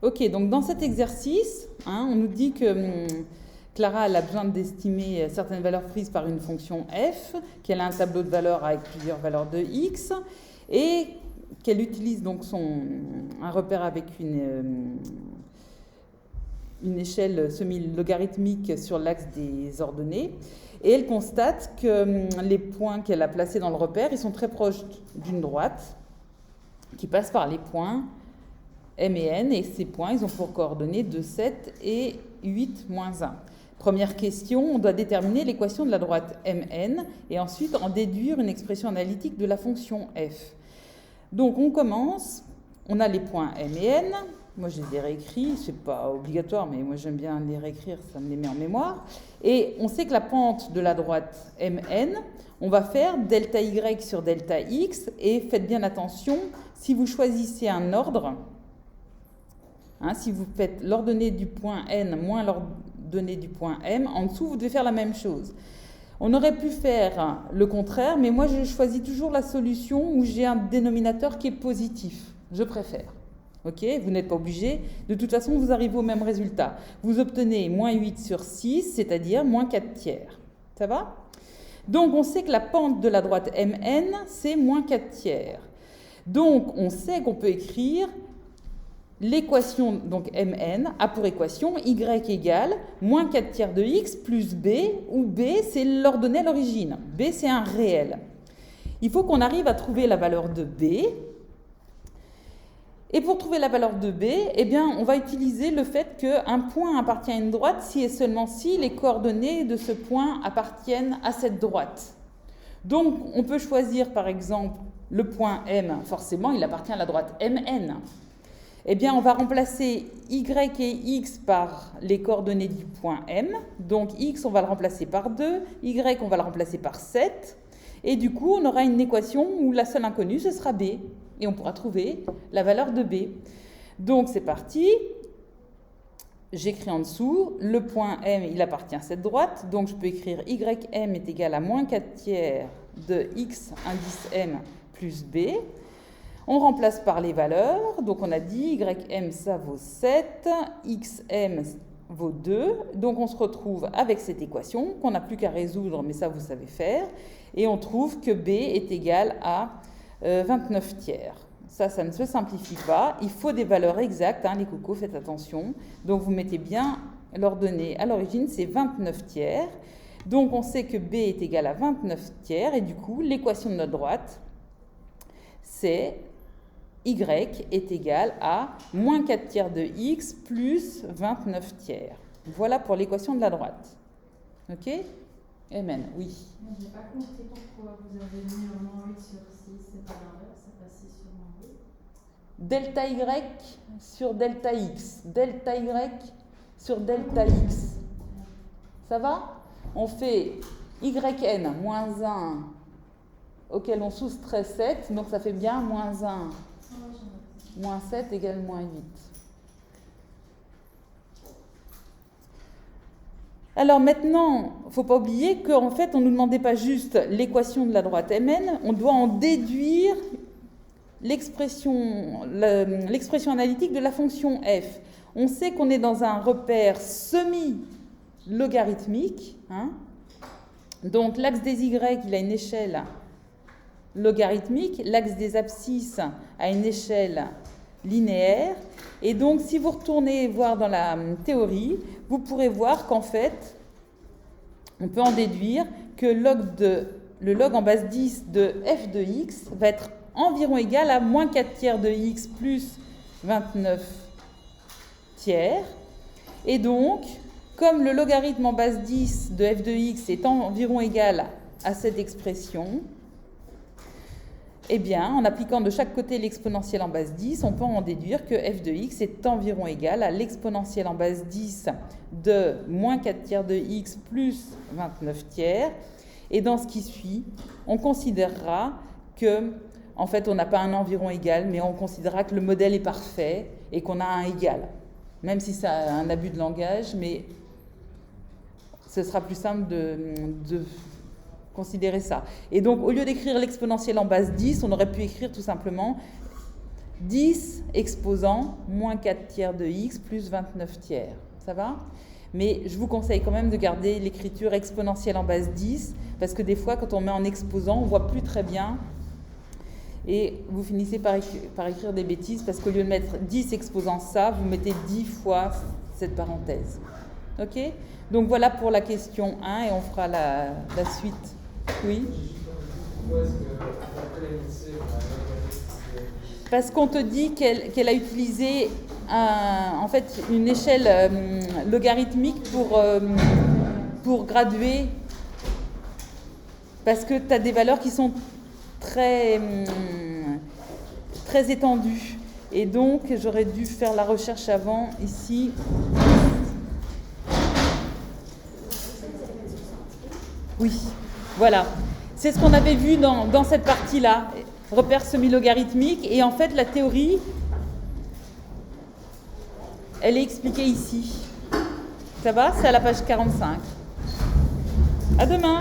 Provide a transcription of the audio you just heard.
Ok, donc dans cet exercice, on nous dit que Clara elle a besoin d'estimer certaines valeurs prises par une fonction f, qu'elle a un tableau de valeurs avec plusieurs valeurs de x, et qu'elle utilise donc un repère avec une échelle semi-logarithmique sur l'axe des ordonnées. Et elle constate que les points qu'elle a placés dans le repère, ils sont très proches d'une droite qui passe par les points M et N, et ces points, ils ont pour coordonnées 2, 7 et 8, moins 1. Première question, on doit déterminer l'équation de la droite MN et ensuite en déduire une expression analytique de la fonction f. Donc on commence, on a les points M et N, moi je les ai réécrits, c'est pas obligatoire mais moi j'aime bien les réécrire, ça me les met en mémoire. Et on sait que la pente de la droite MN, on va faire delta Y sur delta X, et faites bien attention, si vous choisissez un ordre, si vous faites l'ordonnée du point N moins l'ordonnée du point M, en dessous, vous devez faire la même chose. On aurait pu faire le contraire, mais moi, je choisis toujours la solution où j'ai un dénominateur qui est positif. Je préfère. Ok, vous n'êtes pas obligé. De toute façon, vous arrivez au même résultat. Vous obtenez moins 8 sur 6, c'est-à-dire moins 4 tiers. Ça va? Donc, on sait que la pente de la droite MN, c'est moins 4 tiers. Donc, on sait qu'on peut écrire l'équation, donc Mn, a pour équation y égale moins 4 tiers de x plus b, où b, c'est l'ordonnée à l'origine. B, c'est un réel. Il faut qu'on arrive à trouver la valeur de b. Et pour trouver la valeur de b, eh bien, on va utiliser le fait qu'un point appartient à une droite si et seulement si les coordonnées de ce point appartiennent à cette droite. Donc, on peut choisir, par exemple, le point M. Forcément, il appartient à la droite Mn. Eh bien, on va remplacer y et x par les coordonnées du point M. Donc, x, on va le remplacer par 2, y, on va le remplacer par 7. Et du coup, on aura une équation où la seule inconnue, ce sera b. Et on pourra trouver la valeur de b. Donc, c'est parti. J'écris en dessous, le point M, il appartient à cette droite. Donc, je peux écrire ym est égal à moins 4 tiers de x indice m plus b. On remplace par les valeurs, donc on a dit ym ça vaut 7, xm vaut 2, donc on se retrouve avec cette équation qu'on n'a plus qu'à résoudre, mais ça vous savez faire, et on trouve que b est égal à 29 tiers. Ça ne se simplifie pas, il faut des valeurs exactes, les cocos, faites attention, donc vous mettez bien l'ordonnée à l'origine, c'est 29 tiers, donc on sait que b est égal à 29 tiers, et du coup l'équation de notre droite, c'est y est égal à moins 4 tiers de x plus 29 tiers. Voilà pour l'équation de la droite. Ok? Amen, oui. Je n'ai pas compris pourquoi vous avez mis un moins 8 sur 6, c'est pas l'inverse, ça passe 6 sur moins 8. Delta y sur delta x. Delta y sur delta x. Ça va? On fait yn moins 1 auquel on soustrait 7, donc ça fait bien moins 1. Moins 7 égale moins 8. Alors maintenant, il ne faut pas oublier qu'en fait, on ne nous demandait pas juste l'équation de la droite Mn, on doit en déduire l'expression analytique de la fonction f. On sait qu'on est dans un repère semi-logarithmique. Donc l'axe des y, il a une échelle logarithmique, l'axe des abscisses a une échelle linéaire, et donc si vous retournez voir dans la théorie, vous pourrez voir qu'en fait, on peut en déduire que le log en base 10 de f de x va être environ égal à moins 4 tiers de x plus 29 tiers, et donc, comme le logarithme en base 10 de f de x est environ égal à cette expression, eh bien, en appliquant de chaque côté l'exponentielle en base 10, on peut en déduire que f de x est environ égal à l'exponentielle en base 10 de moins 4 tiers de x plus 29 tiers. Et dans ce qui suit, on considérera que, en fait, on n'a pas un environ égal, mais on considérera que le modèle est parfait et qu'on a un égal. Même si c'est un abus de langage, mais ce sera plus simple de considérer ça. Et donc, au lieu d'écrire l'exponentielle en base 10, on aurait pu écrire tout simplement 10 exposants, moins 4 tiers de x, plus 29 tiers. Ça va? Mais je vous conseille quand même de garder l'écriture exponentielle en base 10, parce que des fois, quand on met en exposant, on ne voit plus très bien. Et vous finissez par écrire des bêtises, parce qu'au lieu de mettre 10 exposant ça, vous mettez 10 fois cette parenthèse. Ok? Donc voilà pour la question 1, et on fera la suite. Oui? Parce qu'on te dit qu'elle a utilisé en fait une échelle logarithmique pour graduer, parce que tu as des valeurs qui sont très étendues. Et donc, j'aurais dû faire la recherche avant, ici. Oui, voilà. C'est ce qu'on avait vu dans cette partie-là. Repère semi-logarithmique. Et en fait, la théorie, elle est expliquée ici. Ça va? C'est à la page 45. À demain!